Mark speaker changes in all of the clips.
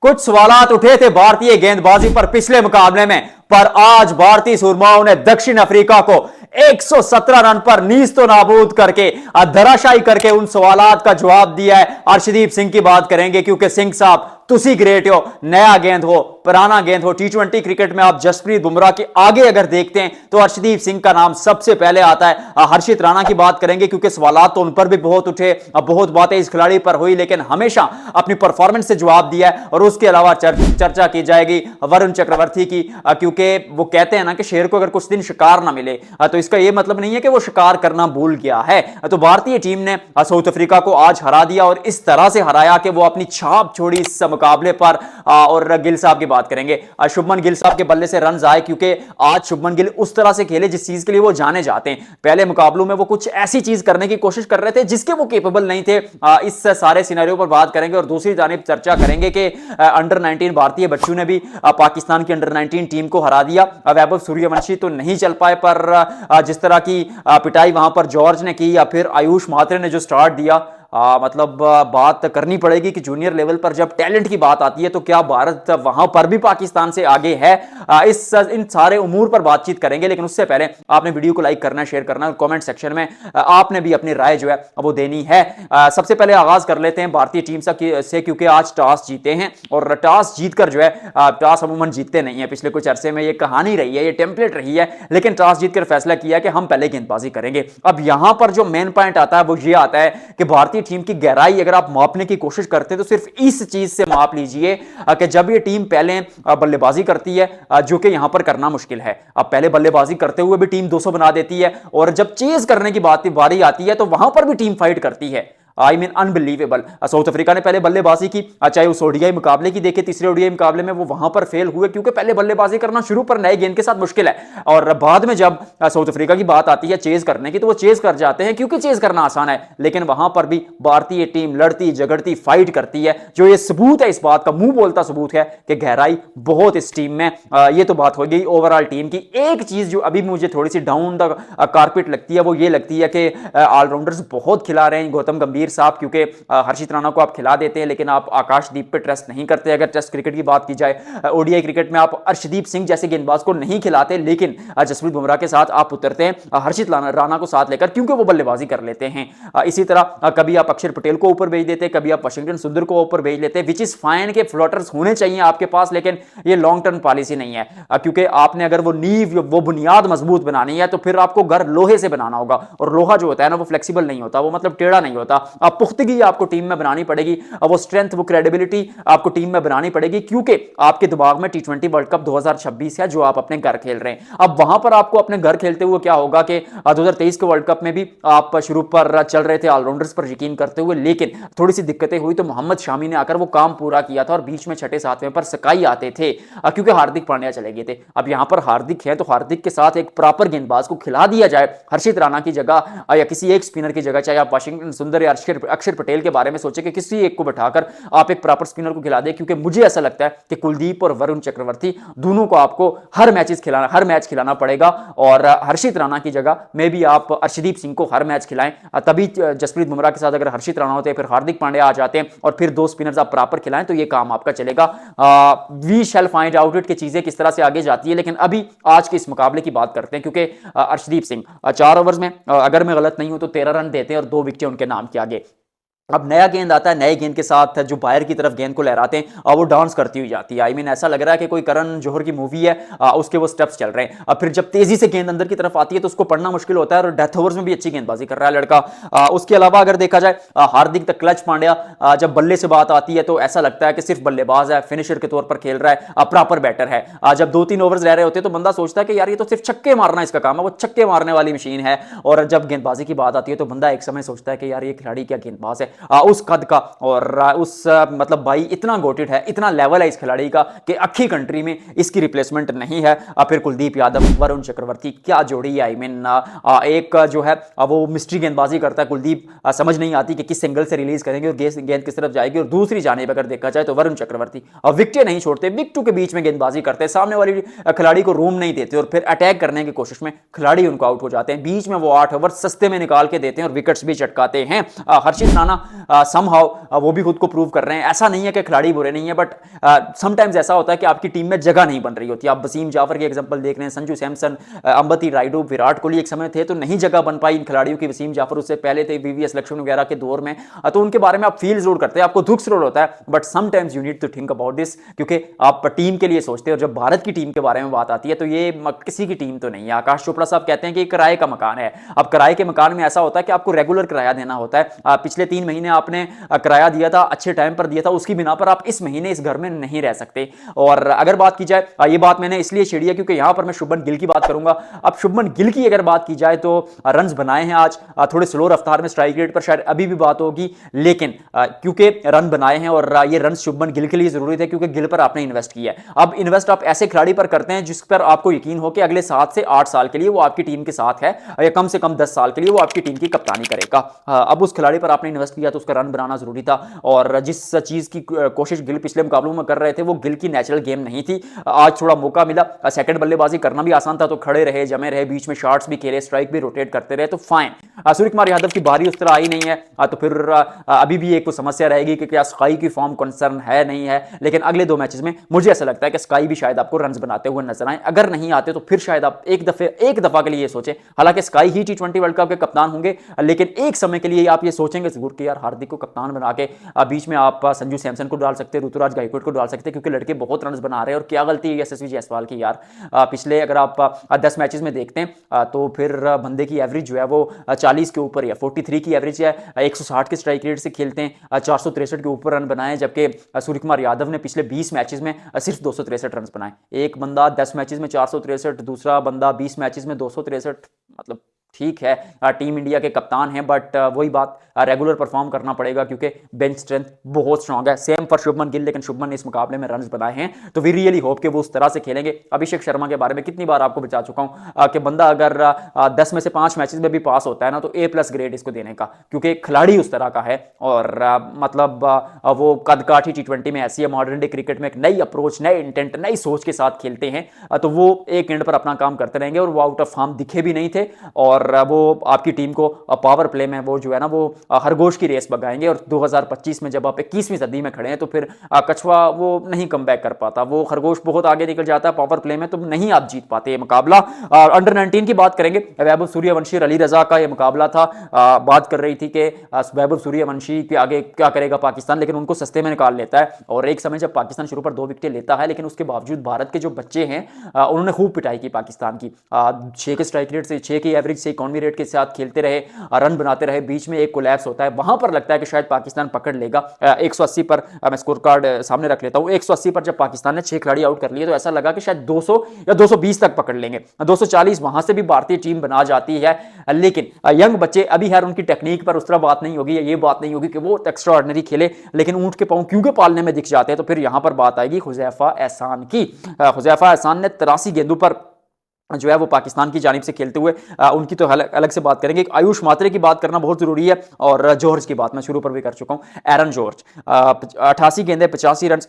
Speaker 1: कुछ सवालात उठे थे भारतीय गेंदबाजी पर पिछले मुकाबले में, पर आज भारतीय सुरमाओं ने दक्षिण अफ्रीका को 117 रन पर नीज तो नाबूद करके, धराशायी करके उन सवालात का जवाब दिया है। अर्शदीप सिंह की बात करेंगे क्योंकि सिंह साहब तुसी ग्रेट हो, नया गेंद हो पुराना गेंद हो, टी20 क्रिकेट में आप जसप्रीत बुमराह के आगे अगर देखते हैं तो अर्शदीप सिंह का नाम सबसे पहले आता है। हर्षित राणा की बात करेंगे क्योंकि सवालात तो उन पर भी बहुत उठे, बहुत बातें इस खिलाड़ी पर हुई, लेकिन हमेशा अपनी परफॉर्मेंस से जवाब दिया है। और उसके अलावा चर्चा की जाएगी वरुण चक्रवर्ती की, क्योंकि वो कहते हैं ना कि शेर को अगर कुछ दिन शिकार ना मिले तो इसका यह मतलब नहीं है कि वो शिकार करना भूल गया है। तो भारतीय टीम ने साउथ अफ्रीका को आज हरा दिया और इस तरह से हराया कि वो अपनी छाप छोड़ी इस मुकाबले पर। और गिल साहब की बात करेंगे, शुभमन गिल साहब के बल्ले से रन आए क्योंकि आज शुभमन गिल उस तरह से खेले जिस चीज के लिए वो जाने जाते हैं। पहले मुकाबलों में वो कुछ ऐसी चीज करने की कोशिश कर रहे थे जिसके वो केपेबल नहीं थे। इस सारे सिनेरियो पर बात करेंगे और दूसरी जानिब चर्चा करेंगे कि अंडर 19 भारतीय बच्चों ने भी पाकिस्तान की अंडर 19 टीम को हरा दिया। वैभव सूर्यवंशी तो नहीं चल पाए, पर जिस तरह की पिटाई वहां पर जॉर्ज ने की या फिर आयुष म्हात्रे ने जो स्टार्ट दिया, मतलब बात करनी पड़ेगी कि जूनियर लेवल पर जब टैलेंट की बात आती है तो क्या भारत वहां पर भी पाकिस्तान से आगे है। इन सारे उमूर पर बातचीत करेंगे, लेकिन उससे पहले आपने वीडियो को लाइक करना, शेयर करना और कमेंट सेक्शन में आपने भी अपनी राय जो है वो देनी है। सबसे पहले आगाज कर लेते हैं भारतीय टीम से, क्योंकि आज टॉस जीते हैं और टॉस जीतकर जो है, टॉस अमूमन जीतते नहीं है, पिछले कुछ अरसे में ये कहानी रही है, ये टेम्पलेट रही है, लेकिन टॉस जीतकर फैसला किया कि हम पहले गेंदबाजी करेंगे। अब यहां पर जो मेन पॉइंट आता है वो ये आता है कि भारतीय टीम की गहराई अगर आप मापने की कोशिश करते हैं तो सिर्फ इस चीज से माप लीजिए कि जब ये टीम पहले बल्लेबाजी करती है, जो कि यहां पर करना मुश्किल है। अब पहले बल्लेबाजी करते हुए भी टीम 200 बना देती है और जब चेज करने की बारी आती है तो वहां पर भी टीम फाइट करती है। I mean unbelievable. South Africa ने पहले बल्लेबाजी की, चाहे उस ओडीआई मुकाबले की देखे, तीसरे ओडीआई मुकाबले में वो वहां पर फेल हुए क्योंकि पहले बल्लेबाजी करना शुरू पर नए गेंद के साथ मुश्किल है, और बाद में जब साउथ अफ्रीका की बात आती है चेज करने की तो वो चेज कर जाते हैं क्योंकि चेज करना आसान है। लेकिन वहां पर भी भारतीय टीम लड़ती झगड़ती फाइट करती है, जो ये सबूत है, इस बात का मुंह बोलता सबूत है कि गहराई बहुत इस टीम में। ये तो बात हो गई ओवरऑल टीम की। एक चीज जो अभी मुझे थोड़ी सी डाउन द कारपेट लगती है वो ये लगती है कि ऑलराउंडर्स बहुत खिला रहे हैं गौतम गंभीर साहब, क्योंकि हर्षित राणा को आप खिला देते हैं लेकिन आप आकाशदीप पे ट्रस्ट नहीं करते। अगर टेस्ट क्रिकेट की बात की जाए, ओडीआई क्रिकेट में आप अर्शदीप सिंह जैसे गेंदबाज को नहीं खिलाते, लेकिन जसप्रीत बुमराह के साथ आप उतरते हैं हर्षित राणा को साथ लेकर क्योंकि वो बल्लेबाजी कर लेते हैं। इसी तरह कभी आप अक्षर पटेल को ऊपर भेज देते, कभी आप वाशिंगटन सुंदर को ऊपर भेज लेते, विच इज फाइन के फ्लोटर्स होने चाहिए आपके पास, लेकिन ये लॉन्ग टर्म पॉलिसी नहीं है, क्योंकि आपने अगर वो नींव वो बुनियाद मजबूत बनानी है तो फिर आपको घर लोहे से बनाना होगा, और लोहा जो होता है ना वो फ्लेक्सिबल नहीं होता, वो मतलब टेढ़ा नहीं होता। आप पुख्तगी आपको टीम में बनानी पड़ेगी, वो स्ट्रेंथ वो क्रेडिबिलिटी आपको टीम में बनानी पड़ेगी, क्योंकि आपके दिमाग में टी20 वर्ल्ड कप 2026 है जो आप अपने घर खेल रहे हैं। अब वहां पर आपको अपने घर खेलते हुए क्या होगा कि 2023 के वर्ल्ड कप में भी आप शुरू पर चल रहे थे ऑलराउंडर्स पर यकीन करते हुए, लेकिन थोड़ी सी दिक्कतें हुई तो मोहम्मद शामी ने आकर वो काम पूरा किया था और बीच में छठे सातवें पर स्काई आते थे क्योंकि हार्दिक पांड्या चले गए थे। अब यहां पर हार्दिक है तो हार्दिक के साथ एक प्रॉपर गेंदबाज को खिला दिया जाए हर्षित राणा की जगह या किसी एक स्पिनर की जगह, चाहे आप वाशिंगटन सुंदर या अक्षर पटेल के बारे में सोचे कि किसी एक को बैठाकर आप एक प्रॉपर स्पिनर को खिला दें, क्योंकि मुझे ऐसा लगता है कि कुलदीप और वरुण चक्रवर्ती दोनों को आपको हर मैच खिलाना पड़ेगा, और हर्षित राणा की जगह में भी आप अर्शदीप सिंह को हर मैच खिलाएं। तभी जसप्रीत बुमराह के साथ अगर हर्षित राणा होते फिर हार्दिक पांड्या आ जाते हैं और फिर दो स्पिनर्स आप प्रॉपर खिलाएं तो ये काम आपका चलेगा। We shall find out it कि चीजें किस तरह से आगे जाती है। लेकिन अभी आज के इस मुकाबले की बात करते हैं, क्योंकि अर्शदीप सिंह 4 ओवर्स में अगर मैं गलत नहीं हूं तो 13 रन देते हैं और 2 विकेटें उनके नाम के आगे। अब नया गेंद आता है, नए गेंद के साथ जो बाहर की तरफ गेंद को लहराते हैं और वो डांस करती हुई जाती है। आई मीन ऐसा लग रहा है कि कोई करण जौहर की मूवी है, उसके वो स्टेप्स चल रहे हैं। अब फिर जब तेजी से गेंद अंदर की तरफ आती है तो उसको पढ़ना मुश्किल होता है, और डेथ ओवर्स में भी अच्छी गेंदबाजी कर रहा है लड़का। उसके अलावा अगर देखा जाए हार्दिक तक क्लच पांड्या, जब बल्ले से बात आती है तो ऐसा लगता है कि सिर्फ बल्लेबाज है, फिनिशर के तौर पर खेल रहा है, प्रॉपर बैटर है। जब 2-3 ओवर्स रह रहे होते हैं तो बंदा सोचता है कि यार ये तो सिर्फ छक्के मारना इसका काम है, वो छक्के मारने वाली मशीन है। और जब गेंदबाजी की बात आती है तो बंदा एक समय सोचता है कि यार ये खिलाड़ी क्या गेंदबाज है, उस कद और उस मतलब भाई इतना गोटेड है, इतना लेवल है इस खिलाड़ी का कि अखी कंट्री में इसकी रिप्लेसमेंट नहीं है। फिर कुलदीप यादव, वरुण चक्रवर्ती, क्या जोड़ी है। आई मीन एक जो है वो मिस्ट्री गेंदबाजी करता है कुलदीप, समझ नहीं आती कि किस एंगल से रिलीज करेंगे और गेंद किस तरफ जाएगी। और दूसरी जानिब अगर देखा जाए तो वरुण चक्रवर्ती विकेट नहीं छोड़ते, विकेटों के बीच में गेंदबाजी करते हैं, सामने वाली खिलाड़ी को रूम नहीं देते और फिर अटैक करने की कोशिश में खिलाड़ी उनको आउट हो जाते हैं। बीच में वो 8 ओवर सस्ते में निकाल के देते हैं और विकेट्स भी चटकाते हैं। हर्षित राणा समहाउ वो भी खुद को प्रूव कर रहे हैं। ऐसा नहीं है कि खिलाड़ी बुरे नहीं है, बट समटाइम्स ऐसा होता है कि आपकी टीम में जगह नहीं बन रही होती। आप वसीम जाफर की एग्जांपल देख रहे हैं, संजू सैमसन, अंबती रायडू, विराट कोहली एक समय थे तो नहीं जगह बन पाई इन खिलाड़ियों की। वसीम जाफर उससे पहले थे वीवीएस लक्ष्मण वगैरह के दौर में, तो उनके बारे में आप फील जरूर करते हैं, आपको दुख जरूर होता है, but sometimes you need to think about this, क्योंकि आप टीम के लिए सोचते हैं। और जब भारत की टीम के बारे में बात आती है तो ये किसी की टीम तो नहीं है। आकाश चोपड़ा साहब कहते हैं कि किराए का मकान है। अब किराए के मकान में ऐसा होता है कि आपको रेगुलर किराया देना होता है। पिछले 3 महीने आपने किराया दिया था, अच्छे टाइम पर दिया था, उसकी बिना पर आप इस महीने इस घर में नहीं रह सकते। और अगर बात की जाए, ये बात मैंने इसलिए छेड़ी है क्योंकि यहां पर मैं शुभमन गिल की बात करूंगा। अब शुभमन गिल की अगर बात की जाए तो रन्स बनाए हैं आज, थोड़े स्लो रफ्तार में, स्ट्राइक रेट पर शायद अभी भी बात होगी, लेकिन क्योंकि रन बनाए हैं और ये रन शुभमन गिल के लिए जरूरी थे क्योंकि गिल पर आपने इन्वेस्ट किया है। अब इन्वेस्ट आप ऐसे खिलाड़ी पर करते हैं जिस पर आपको यकीन हो कि अगले 7 से 8 साल के लिए वो आपकी टीम के साथ है, या कम से कम 10 साल के लिए वो आपकी टीम की कप्तानी करेगा। अब उस खिलाड़ी पर आपने इन्वेस्ट किया तो उसका रन बनाना जरूरी था। और जिस चीज की कोशिश गिल पिछले मुकाबलों में कर रहे थे वो गिल की नेचुरल गेम नहीं थी। आज थोड़ा मौका मिला, सेकंड बल्लेबाजी करना भी आसान था तो खड़े रहे, जमे रहे, बीच में शॉट्स भी खेले, स्ट्राइक भी रोटेट करते रहे, तो फाइन। सूर्य कुमार यादव की बारी उस तरह आई नहीं है, तो फिर अभी भी एक समस्या रहेगी कि क्या स्काई की फॉर्म कंसर्न है नहीं है। लेकिन अगले 2 मैचेस में मुझे ऐसा लगता है कि स्काई भी शायद आपको रन्स बनाते हुए नजर आए। अगर नहीं आते तो फिर शायद आप एक दफा के लिए ये सोचें, हालांकि स्काई ही T20 वर्ल्ड कप के कप्तान होंगे, लेकिन एक समय के लिए आप ये सोचेंगे जरूर कि यार हार्दिक को कप्तान बना के बीच में आप संजू सैमसन को डाल सकते हैं, ऋतुराज गायकवाड को डाल सकते हैं, क्योंकि लड़के बहुत रन बना रहे हैं। और क्या गलती है यशस्वी जायसवाल की यार, पिछले अगर आप 10 मैचेस में देखते हैं तो फिर बंदे की एवरेज जो है वो 40 के ऊपर है, 43 की एवरेज है, 160 के स्ट्राइक रेट से खेलते हैं, 463 के ऊपर रन बनाए, जबकि सूर्य कुमार यादव ने पिछले 20 मैचेस में सिर्फ 263 रन बनाए। एक बंदा 10 मैचेस में 463, दूसरा बंदा 20 मैचेस में 263, मतलब ठीक है टीम इंडिया के कप्तान हैं, बट वही बात, रेगुलर परफॉर्म करना पड़ेगा क्योंकि बेंच स्ट्रेंथ बहुत स्ट्रांग है। सेम फॉर शुभमन गिल, लेकिन शुभमन ने इस मुकाबले में रन्स बनाए हैं तो वी रियली होप कि वो उस तरह से खेलेंगे। अभिषेक शर्मा के बारे में कितनी बार आपको बता चुका हूं कि बंदा अगर 10 में से 5 मैचेस में भी पास होता है ना तो A+ ग्रेड इसको देने का, क्योंकि खिलाड़ी उस तरह का है। और मतलब वो कदकाठी T20 में ऐसी है, मॉडर्न डे क्रिकेट में एक नई अप्रोच, नए इंटेंट, नई सोच के साथ खेलते हैं, तो वो एक एंड पर अपना काम करते रहेंगे। और वो आउट ऑफ फॉर्म दिखे भी नहीं थे, और वो आपकी टीम को पावर प्ले में वो जो है ना वो खरगोश की रेस भगाएंगे। और 2025 में जब आप 21वीं सदी में खड़े हैं तो फिर कछुआ वो नहीं कम बैक कर पाता, वो खरगोश बहुत आगे निकल जाता है पावर प्ले में, तो नहीं आप जीत पाते ये मुकाबला। अंडर 19 की बात करेंगे, वैभव सूर्यवंशी और अली रजा का ये मुकाबला था। बात कर रही थी कि वैभव सूर्यवंशी के आगे क्या करेगा पाकिस्तान, लेकिन उनको सस्ते में निकाल लेता है। और एक समय जब पाकिस्तान शुरू पर 2 विकेटें लेता है, लेकिन उसके बावजूद भारत के जो बच्चे हैं उन्होंने खूब पिटाई की पाकिस्तान की, 6 के स्ट्राइक रेट से, 6 की एवरेज से, इकॉनमी रेट के साथ खेलते रहे, रन बनाते रहे। बीच में एक कोलैप्स होता है, वहां पर लगता है कि शायद पाकिस्तान पकड़ लेगा। 180 पर मैं स्कोर कार्ड सामने रख लेता हूं, 180 पर जब पाकिस्तान ने 6 खिलाड़ी आउट कर लिए तो ऐसा लगा कि शायद 200 या 220 तक पकड़ लेंगे। 240 वहां से भी भारतीय टीम बना जाती है, लेकिन यंग बच्चे अभी यार उनकी टेक्निक पर उस तरह बात नहीं होगी, ये बात नहीं होगी कि वो एक्स्ट्रा ऑर्डिनरी खेले, लेकिन ऊंट के पांव क्योंकि पालने में दिख जाते हैं। तो फिर यहां पर बात आएगी हुजैफा एहसान की। हुजैफा एहसान ने 83 गेंदों पर जो है वो पाकिस्तान की जानिब से खेलते हुए, उनकी तो अलग से बात करेंगे। आयुष मात्रे की बात करना बहुत जरूरी है, और जॉर्ज की बात मैं शुरू पर भी कर चुका हूं, एरन जॉर्ज 88 गेंदे 85 रन।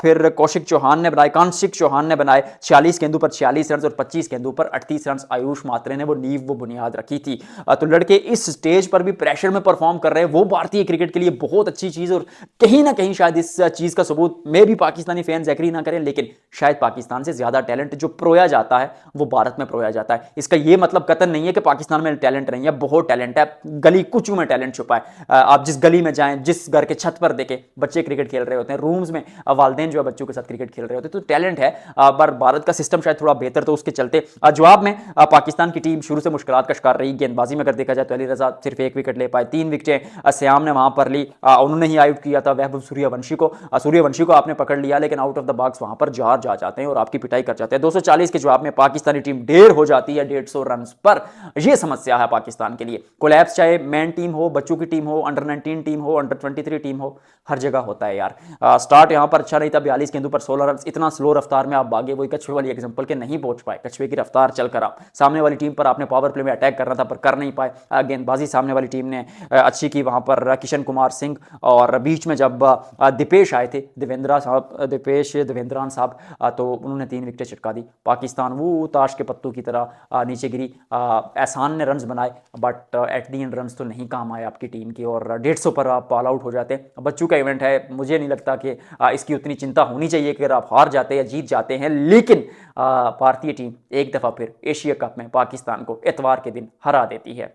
Speaker 1: फिर कौशिक चौहान ने बनाए, कांशिक चौहान ने बनाए 46 गेंदों पर 46 रन, और 25 गेंदों पर 38 रन। आयुष मात्रे ने वो नींव, वो बुनियाद रखी थी। तो लड़के इस स्टेज पर भी प्रेशर में परफॉर्म कर रहे हैं, वो भारतीय क्रिकेट के लिए बहुत अच्छी चीज। और कहीं ना कहीं शायद इस चीज का सबूत मे भी पाकिस्तानी फैंस एग्री ना करें, लेकिन शायद पाकिस्तान से ज्यादा टैलेंट जो प्रोया जाता है वो भारत में प्रोया जाता है। इसका यह मतलब कतई नहीं है कि पाकिस्तान में टैलेंट नहीं है, बहुत टैलेंट है, गली कुचों में टैलेंट छुपा है। आप जिस गली में जाएं, जिस घर के छत पर देखें, बच्चे क्रिकेट खेल रहे होते हैं, रूम्स में वालिदैन जो है बच्चों के साथ क्रिकेट खेल रहे होते हैं, तो टैलेंट है। पर भारत का सिस्टम शायद थोड़ा बेहतर, तो उसके चलते जवाब में पाकिस्तान की टीम शुरू से मुश्किलात का शिकार रही। गेंदबाजी में अगर देखा जाए तो अली रजा सिर्फ 1 विकेट ले पाए, 3 विकेटें श्याम ने वहां पर ली, उन्होंने ही आउट किया था वैभव सूर्यवंशी को। सूर्यवंशी को आपने पकड़ लिया, लेकिन आउट ऑफ द बॉक्स वहां पर जा जाते हैं और आपकी पिटाई कर जाते हैं। 240 के जवाब में पाकिस्तानी टीम ढेर हो जाती है 150 रन पर। यह समस्या है पाकिस्तान के लिए। कोलैप्स चाहे मैन टीम हो, बच्चों की टीम हो, अंडर 19 टीम हो, अंडर 23 टीम हो, हर जगह होता है यार। स्टार्ट यहां पर अच्छा नहीं था, 42 गेंदों पर 16 रन, इतना स्लो रफ्तार में आप भागे, वही कछुए वाली एग्जांपल के नहीं पहुंच पाए। कछुए की रफ्तार चलकर आप सामने वाली टीम पर आपने पावर प्ले में अटैक करना था पर कर नहीं पाए। गेंदबाजी सामने वाली टीम ने अच्छी की, वहां पर किशन कुमार सिंह, और बीच में जब दीपेश आए थे, देवेंद्रान साहब, तो उन्होंने 3 विकेटें छिटका दी। पाकिस्तान वो ताश के पत्तों की तरह नीचे गिरी। एहसान ने रन्स बनाए but at the and runs तो नहीं काम आए आपकी टीम के, और 150 पर आप ऑल आउट हो जाते हैं। बच्चों का इवेंट है, मुझे नहीं लगता कि इसकी उतनी चिंता होनी चाहिए कि अगर आप हार जाते या जीत जाते हैं। लेकिन भारतीय टीम एक दफ़ा फिर एशिया कप में पाकिस्तान को इतवार के दिन हरा देती है।